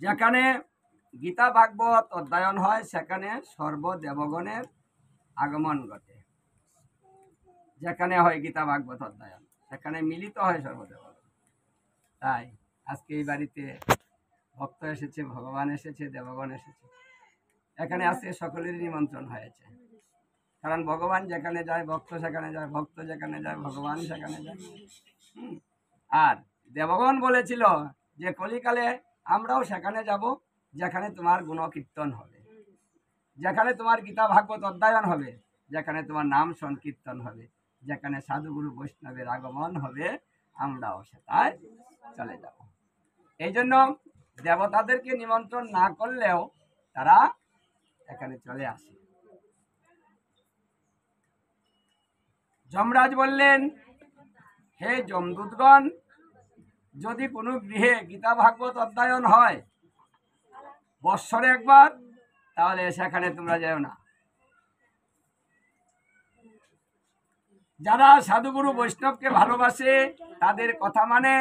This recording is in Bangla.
যেখানে গীতা ভাগবত অধ্যয়ন হয় সেখানে সর্বদেবগণের আগমন ঘটে। যেখানে হয় গীতা ভাগবত অধ্যয়ন সেখানে মিলিত হয় সর্বদেবগণ। তাই আজকে এই বাড়িতে ভক্ত এসেছে, ভগবান এসেছে, দেবগণ এসেছে। এখানে আজকে সকলেরই নিমন্ত্রণ হয়েছে, কারণ ভগবান যেখানে যায় ভক্ত সেখানে যায়, ভক্ত যেখানে যায় ভগবান সেখানে যায়। আর দেবগণ বলেছিল যে কলিকালে আমরাও সেখানে যাব যেখানে তোমার গুণকীর্তন হবে, যেখানে তোমার গীতা ভাগবত অধ্যয়ন হবে, যেখানে তোমার নাম সংকীর্তন হবে, যেখানে সাধুগুরু বৈষ্ণবের আগমন হবে, আমরাও সেটাই চলে যাব। এই জন্য দেবতাদেরকে নিমন্ত্রণ না করলেও তারা এখানে চলে আসে। যমরাজ বললেন, হে যমদূতগণ, যদি কোনো গৃহে গীতা ভাগবত অধ্যয়ন হয় বৎসরে একবার, তাহলে সেখানে তোমরা যেও না। যারা সাধুগুরু বৈষ্ণবকে ভালোবাসে, তাদের কথা মানে,